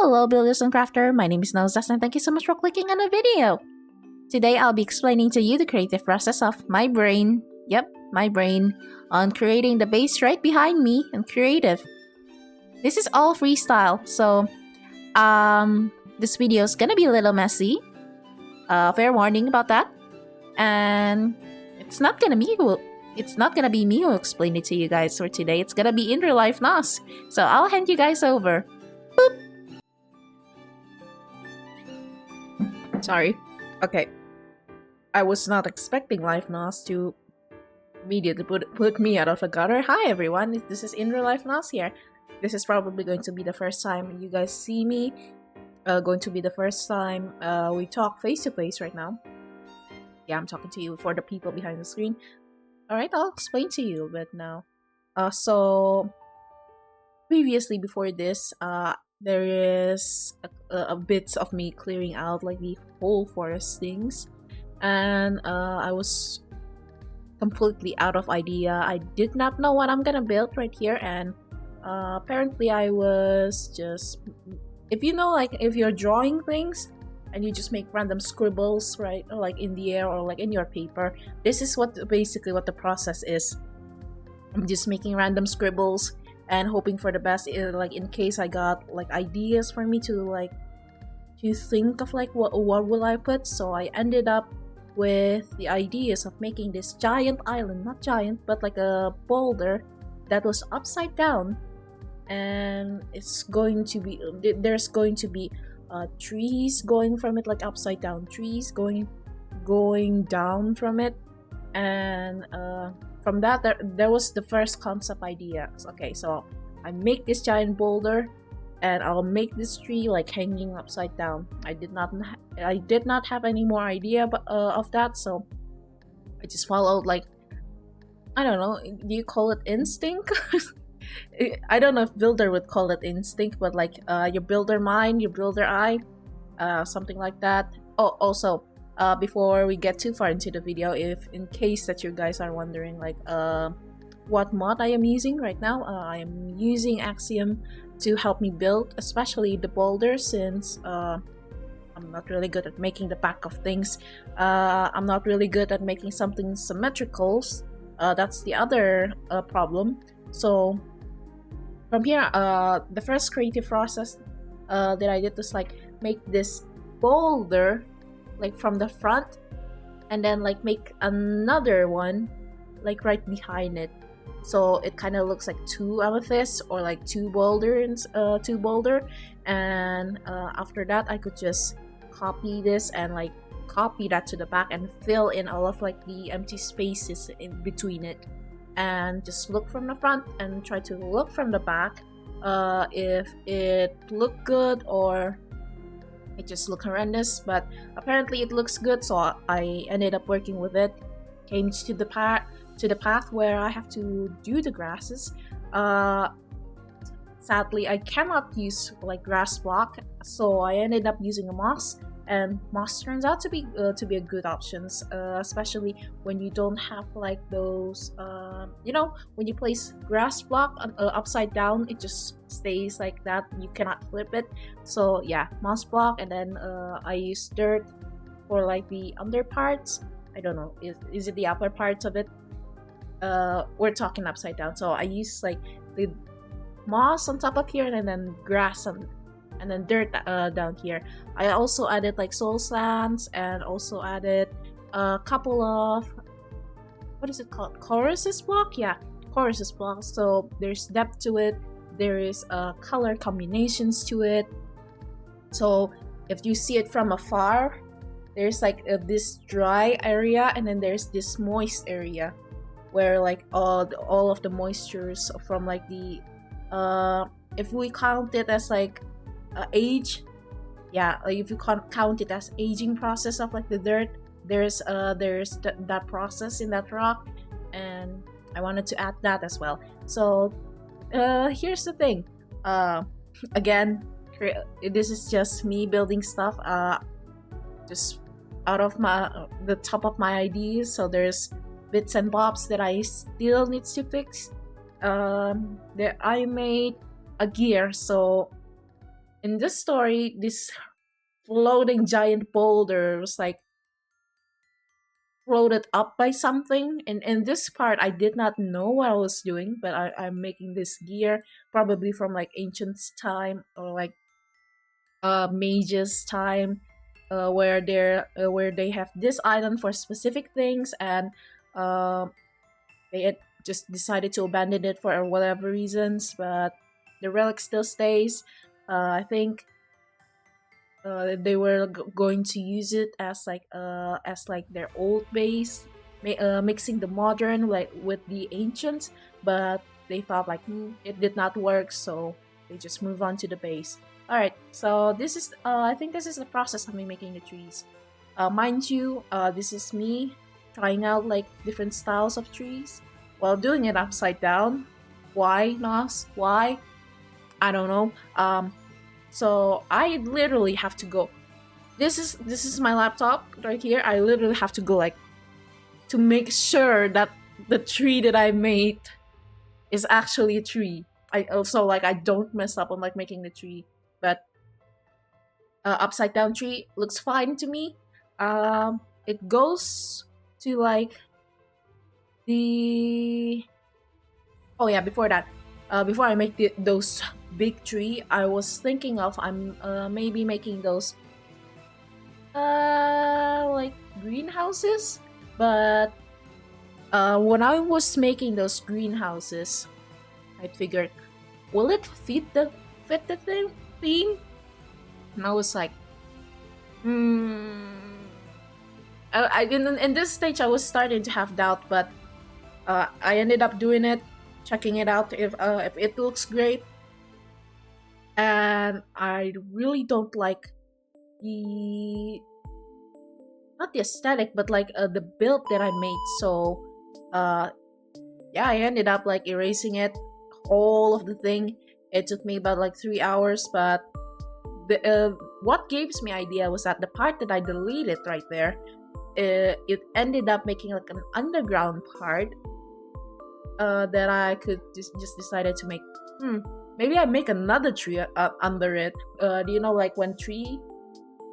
Hello builders and crafter, my name is Nozas and thank you so much for clicking on the video. Today I'll be explaining to you the creative process of my brain, my brain, on creating the base right behind me and creative. This is all freestyle, so this video is gonna be a little messy. Fair warning about that. And it's not gonna be me who explain it to you guys for today. It's gonna be in real life Nos. So I'll hand you guys over. Boop. Sorry. Okay. I was not expecting Life Nos to immediately put me out of the gutter. Hi everyone, this is in real life Nos here. This is probably going to be the first time you guys see me. Going to be the first time we talk face to face right now. Yeah, I'm talking to you for the people behind the screen. Alright, I'll explain to you a bit now. So previously before this, there is a bit of me clearing out like the whole forest things, and I was completely out of idea. I did not know what I'm gonna build right here, and apparently I was just, if you know, like if you're drawing things and you just make random scribbles, right, or like in the air or like in your paper, this is basically what the process is. I'm just making random scribbles and hoping for the best, like in case I got like ideas for me to think of like what will I put. So I ended up with the ideas of making this giant island, not giant but like a boulder that was upside down, and it's going to be, there's going to be trees going from it, like upside down trees going down from it, and from that there was the first concept idea. Okay, so I make this giant boulder and I'll make this tree like hanging upside down. I did not have any more idea of that, so I just followed, like, I don't know, do you call it instinct? I don't know if builder would call it instinct, but like your builder mind, your builder eye, something like that. Oh, also before we get too far into the video, if in case that you guys are wondering like what mod I am using right now, I am using Axiom to help me build, especially the boulder, since I'm not really good at making the back of things. I'm not really good at making something symmetrical. That's the other problem. So from here, the first creative process that I did was like make this boulder like from the front, and then like make another one like right behind it, so it kind of looks like two amethysts or like two boulders, and after that I could just copy this and like copy that to the back and fill in all of like the empty spaces in between it, and just look from the front and try to look from the back if it looked good or it just looked horrendous. But apparently it looks good, so I ended up working with it. Came to the path where I have to do the grasses. Sadly I cannot use like grass block, so I ended up using a moss, and moss turns out to be a good option, especially when you don't have like those you know, when you place grass block upside down, it just stays like that, you cannot flip it. So yeah, moss block, and then I use dirt for like the under parts. I don't know, is it the upper parts of it? We're talking upside down, so I use like the moss on top of here, and then grass and then dirt down here. I also added like soul sands, and also added a couple of, what is it called, choruses block? Yeah, choruses block. So there's depth to it, there is color combinations to it. So if you see it from afar, there's like this dry area, and then there's this moist area where like all of the moistures from like the if we count it as like age, yeah, like if you count it as aging process of like the dirt, there's that process in that rock, and I wanted to add that as well. So here's the thing, again, this is just me building stuff just out of the top of my ideas, so there's bits and bobs that I still need to fix. That I made a gear, so in this story, this floating giant boulder was like floated up by something. And in this part, I did not know what I was doing, but I'm making this gear probably from like ancient time or like mages time, where they have this island for specific things, and uh, they had just decided to abandon it for whatever reasons, but the relic still stays. I think they were going to use it as like their old base, mixing the modern like with the ancient, but they thought like it did not work, so they just moved on to the base. All right, so this is I think this is the process of me making the trees. Mind you, this is me trying out like different styles of trees while doing it upside down. Why, Nas? Why? I don't know. So I literally have to go. This is my laptop right here. I literally have to go like to make sure that the tree that I made is actually a tree. I also like I don't mess up on like making the tree, but upside down tree looks fine to me. It goes to like the oh yeah, before that, before I make those big tree, I was thinking of I'm maybe making those like greenhouses, but when I was making those greenhouses, I figured, will it fit the theme? And I was like, I didn't. In this stage, I was starting to have doubt, but I ended up doing it, checking it out if it looks great, and I really don't like the not the aesthetic, but like the build that I made. So yeah, I ended up like erasing it, all of the thing. It took me about like 3 hours, but the what gives me idea was that the part that I deleted right there, it ended up making like an underground part that I could just decided to make. Maybe I make another tree under it. Do you know like when tree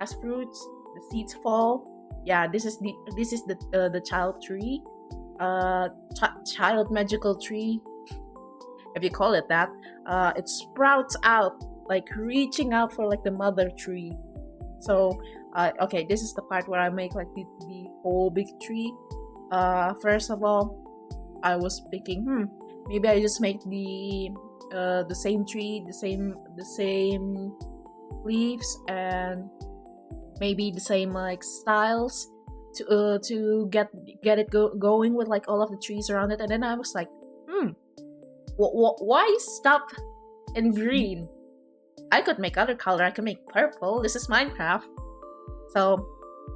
has fruits, the seeds fall? Yeah, this is the child tree, child magical tree, if you call it that. It sprouts out like reaching out for like the mother tree. So okay, this is the part where I make like the whole big tree. First of all, I was thinking, maybe I just make the same tree, the same leaves, and maybe the same like styles to get it going with like all of the trees around it. And then I was like, why stop in green? I could make other color. I could make purple. This is Minecraft. So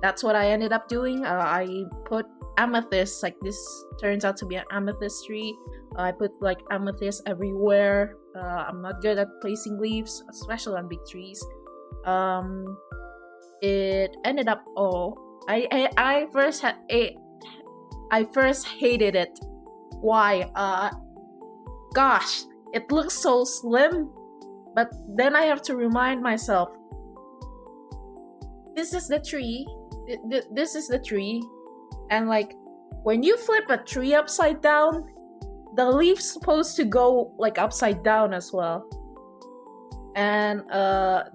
that's what I ended up doing. I put amethyst, like this turns out to be an amethyst tree. I put like amethyst everywhere. I'm not good at placing leaves, especially on big trees. It ended up I first hated it. Why? Gosh, it looks so slim, but then I have to remind myself, this is the tree. This is the tree, and like when you flip a tree upside down, the leaf's supposed to go like upside down as well. And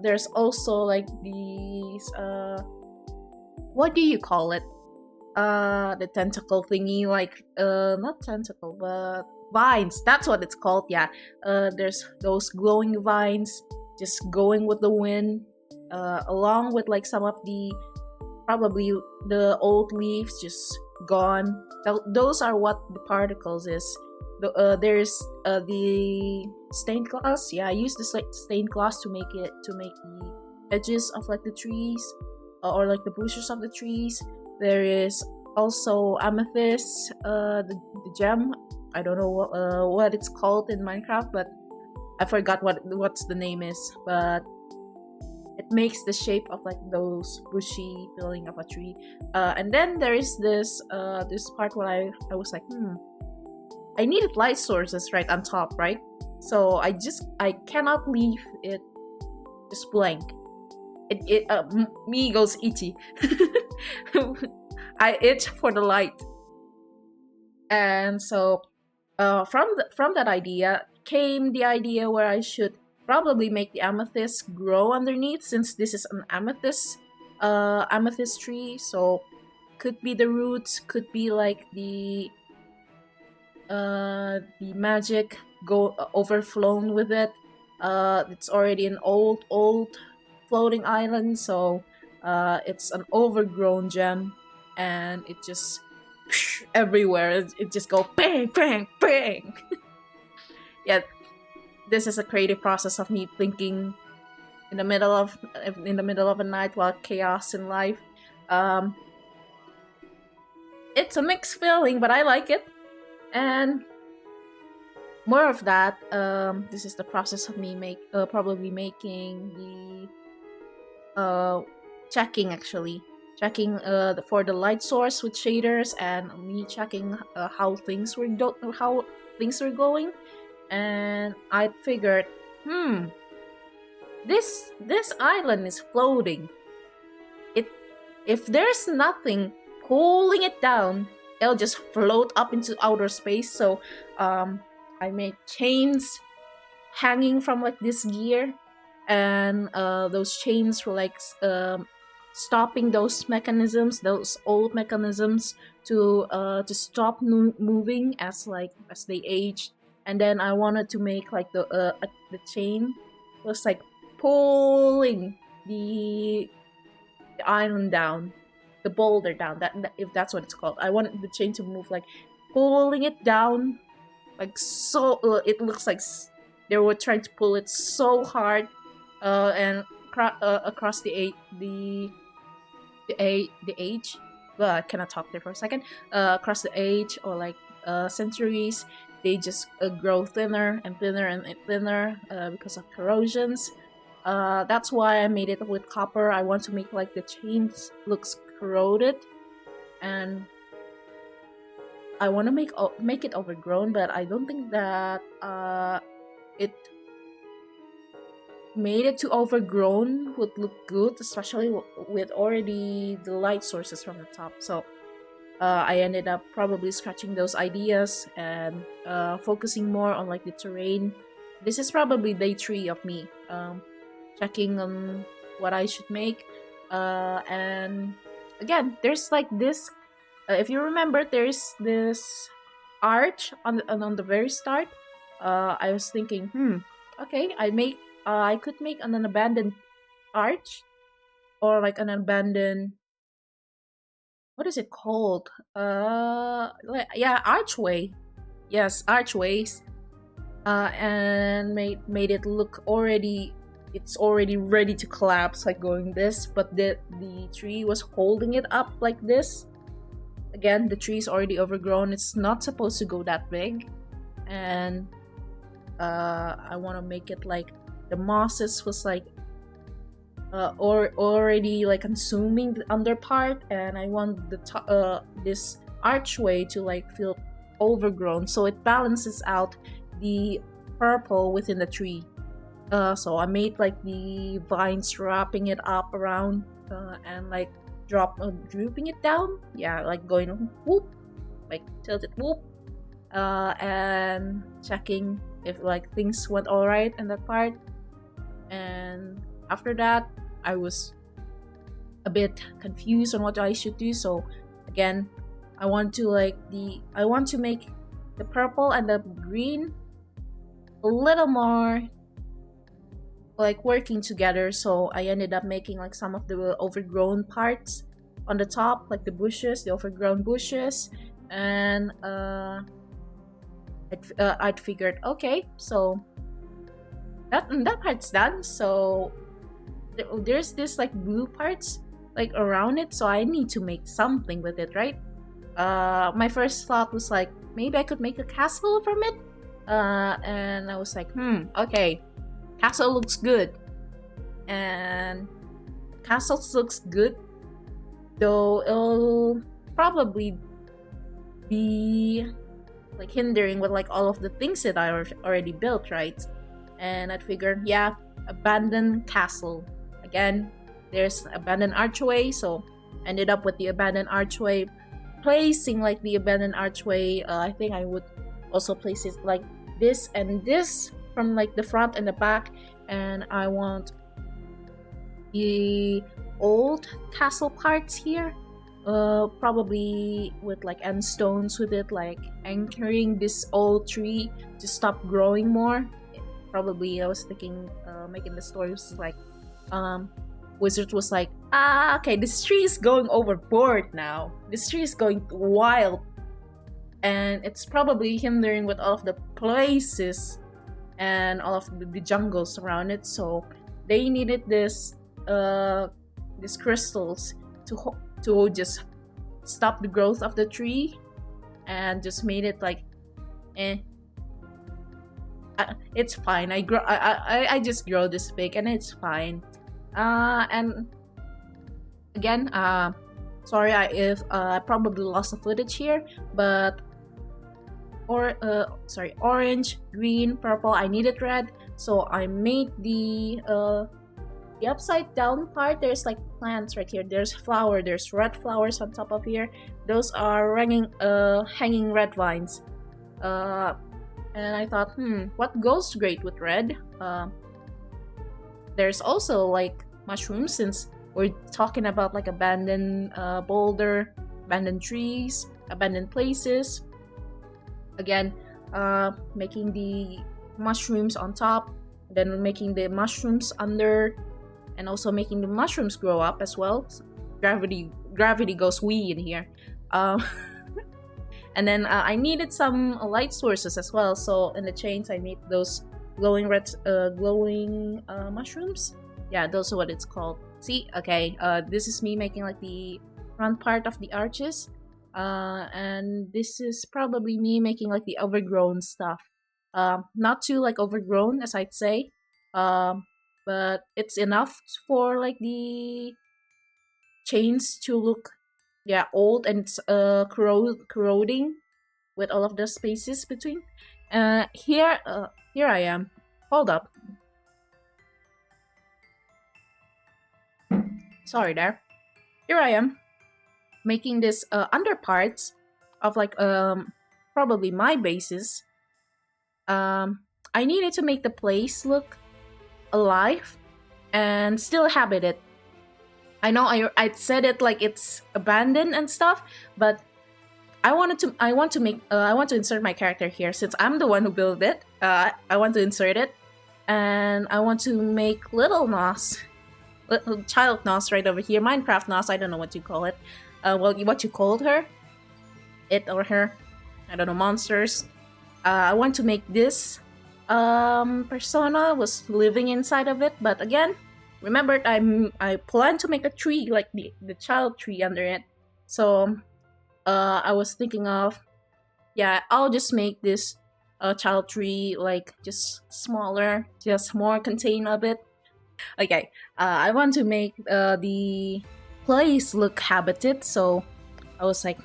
there's also like these what do you call it? The tentacle thingy, like not tentacle, but vines. That's what it's called. Yeah. There's those glowing vines just going with the wind, along with like some of the probably the old leaves just gone. Those are what the particles is. There's the stained glass. Yeah, I used the stained glass to make the edges of like the trees, or like the bushes of the trees. There is also amethyst, the gem. I don't know what it's called in Minecraft, but I forgot what's the name is. But it makes the shape of like those bushy feeling of a tree. And then there is this part where I was like, I needed light sources right on top, right? So I cannot leave it just blank. Me goes itchy. I itch for the light. And so from that idea came the idea where I should probably make the amethyst grow underneath, since this is an amethyst tree. So could be the roots, could be like the magic overflown with it. It's already an old floating island, so it's an overgrown gem, and it just everywhere. It just go bang, bang, bang. Yeah, this is a creative process of me thinking in the middle of a night while chaos in life. It's a mixed feeling, but I like it. And more of that. This is the process of me probably making the checking for the light source with shaders, and me checking how things were going. And I figured, this island is floating. If there's nothing pulling it down, it'll just float up into outer space. So I made chains hanging from like this gear, and those chains were like stopping those old mechanisms to stop moving as they aged. And then I wanted to make like the chain was like pulling the island down, the boulder down. If that's what it's called. I wanted the chain to move, like pulling it down, like so. It looks like they were trying to pull it so hard, and across the age. Well, I cannot talk there for a second. Across the age or like centuries, they just grow thinner and thinner and thinner because of corrosions. That's why I made it with copper. I want to make like the chains looks corroded, and I want to make it overgrown, but I don't think that it made it too overgrown would look good, especially with already the light sources from the top. So I ended up probably scratching those ideas and focusing more on like the terrain. This is probably day 3 of me checking on what I should make. And again, there's like this. If you remember, there's this arch on the very start. I was thinking, okay, I could make an abandoned arch, or like an abandoned. What is it called? Archway. Yes, archways. And made it look already. It's already ready to collapse, like going this, but the tree was holding it up like this. Again, the tree is already overgrown. It's not supposed to go that big, and I want to make it like the mosses was like or already like consuming the under part, and I want the this archway to like feel overgrown, so it balances out the purple within the tree. So I made like the vines wrapping it up around and like drooping it down. Yeah, like going whoop, like tilted whoop, and checking if like things went all right in that part. And after that, I was a bit confused on what I should do. So again, I want to make the purple and the green a little more like working together. So I ended up making like some of the overgrown parts on the top, like the overgrown bushes, and I'd figured, okay, so that part's done. So there's this like blue parts like around it, so I need to make something with it, right? My first thought was like, maybe I could make a castle from it, and I was like, okay, castle looks good, and castles looks good, though it'll probably be like hindering with like all of the things that I already built, right? and I figured, yeah, abandoned castle. Again, there's abandoned archway, so ended up with the abandoned archway. Placing like the abandoned archway, I think I would also place it like this and this from like the front and the back, and I want the old castle parts here, probably with like end stones with it, like anchoring this old tree to stop growing more. Probably I was thinking making the stories like Wizard was like, okay, this tree is going overboard now. This tree is going wild, and it's probably hindering with all of the places and all of the jungles around it. So they needed this these crystals to just stop the growth of the tree, and just made it like, it's fine. I just grow this big, and it's fine. And again, sorry if I probably lost the footage here, but orange, green, purple. I needed red, so I made the upside down part. There's like plants right here. There's flower. There's red flowers on top of here. Those are hanging red vines. And I thought, what goes great with red? There's also like mushrooms, since we're talking about like abandoned boulder, abandoned trees, abandoned places. Again, making the mushrooms on top, then making the mushrooms under, and also making the mushrooms grow up as well. Gravity goes wee in here. And then I needed some light sources as well, so in the chains I made those glowing red mushrooms. Yeah, those are what it's called. See, okay, this is me making like the front part of the arches, and this is probably me making like the overgrown stuff. Not too like overgrown, as I'd say, but it's enough for like the chains to look, yeah, old, and it's corroding with all of the spaces between. Here I am. Hold up. Sorry there. Here I am, making this underparts of like probably my bases. I needed to make the place look alive and still habited. I know I said it like it's abandoned and stuff, but I want to insert my character here, since I'm the one who built it. I want to insert it, and I want to make little Nos, little child Nos right over here, Minecraft Nos. I don't know what you call it. Well, what you called her, it or her, I don't know, monsters. I want to make this persona was living inside of it, but again, remember, I plan to make a tree, like the child tree under it. So I was thinking of, yeah, I'll just make this child tree like just smaller, just more contained of it. Okay, I want to make the place look habited, so I was like,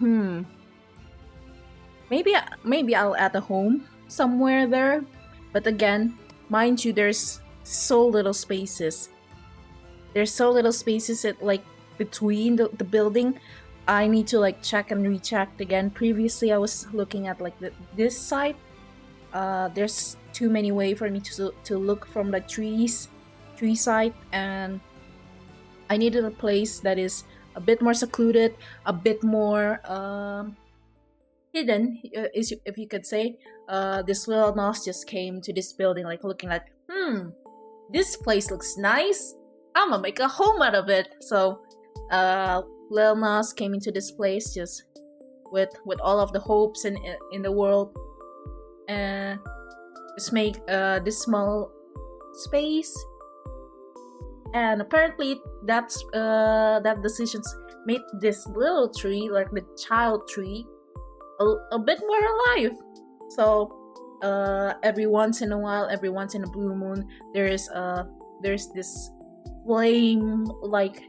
maybe I'll add a home somewhere there. But again, mind you, there's so little spaces. There's so little spaces like between the building. I need to like check and recheck again. Previously, I was looking at like this side. There's too many ways for me to look from the tree side, and I needed a place that is a bit more secluded, a bit more hidden, if you could say. This little Nos just came to this building like looking like, this place looks nice. I'm gonna make a home out of it. So Lil Nas came into this place just with all of the hopes in the world, and just make this small space. And apparently that decisions made this little tree, like the child tree, a bit more alive. So every once in a while, every once in a blue moon, there's this flame, like,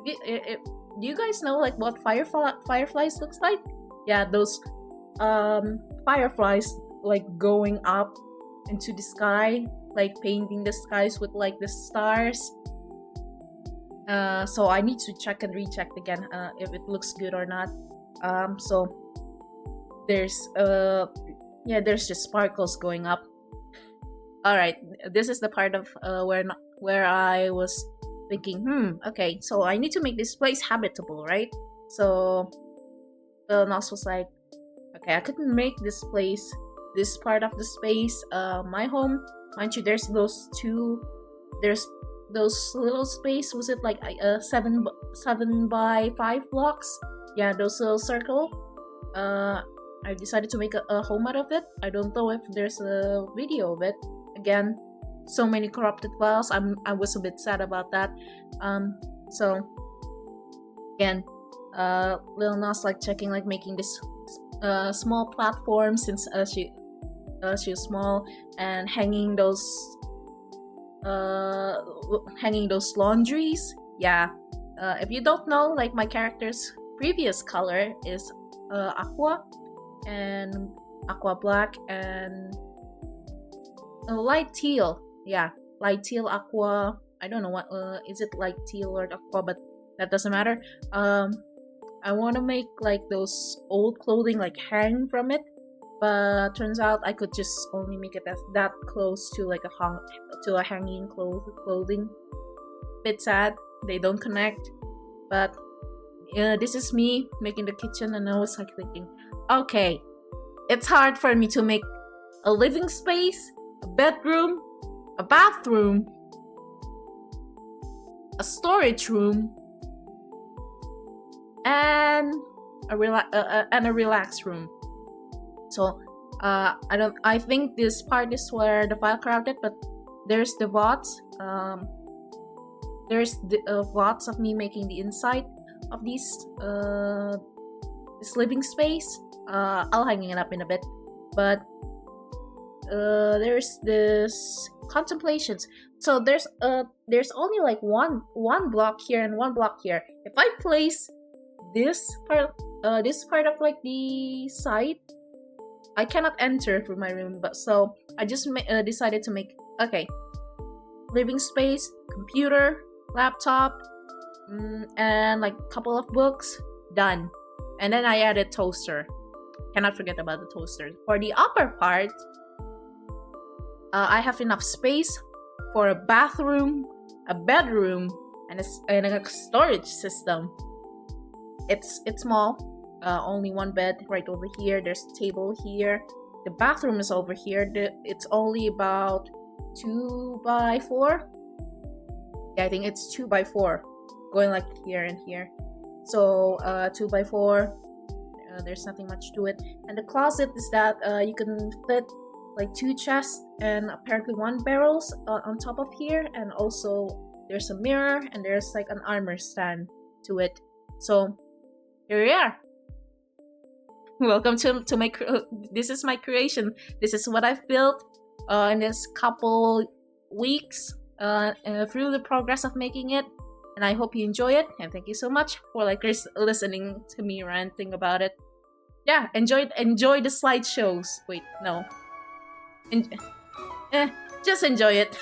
do you guys know like what fireflies looks like? Yeah, those fireflies like going up into the sky, like painting the skies with like the stars. So I need to check and recheck again if it looks good or not. So there's just sparkles going up. All right, this is the part of where I was thinking, okay, so I need to make this place habitable, right? So Nos was like, okay, I couldn't make this part of the space, my home. Mind you, there's those little space. Was it like 7 by 5 blocks? Yeah, those little circle. I decided to make a home out of it. I don't know if there's a video of it. Again, so many corrupted files. I was a bit sad about that. So again, Lil Nas like checking, like making this small platform, since she's small, and hanging those laundries. Yeah. If you don't know, like my character's previous color is aqua black and light teal. Yeah, light teal, aqua. I don't know what is it, light teal or aqua, but that doesn't matter. I want to make like those old clothing like hang from it, but turns out I could just only make it that close to like a hanging clothing. Bit sad, they don't connect. But this is me making the kitchen, and I was like thinking, okay, it's hard for me to make a living space, a bedroom, a bathroom, a storage room, and a relax room. So I think this part is where the file corrupted, but there's the VODs. There's the VODs of me making the inside of this living space. I'll hang it up in a bit, but there's this contemplations. So there's only like one block here and one block here. If I place this part of like the side, I cannot enter through my room. But so I just decided to make, okay, living space, computer, laptop, and like a couple of books, done. And then I added toaster. Cannot forget about the toaster. For the upper part, I have enough space for a bathroom, a bedroom, and a storage system. It's small. Only one bed right over here. There's a table here. The bathroom is over here. It's only about 2 by 4. Yeah, I think it's 2 by 4, going like here and here. So 2 by 4. There's nothing much to it. And the closet is that you can fit like 2 chests and apparently 1 barrels on top of here. And also there's a mirror and there's like an armor stand to it. So here we are. Welcome to my this is my creation. This is what I've built in this couple weeks through the progress of making it, and I hope you enjoy it. And thank you so much for like listening to me ranting about it. Yeah, enjoy the slideshows. Wait, no, just enjoy it.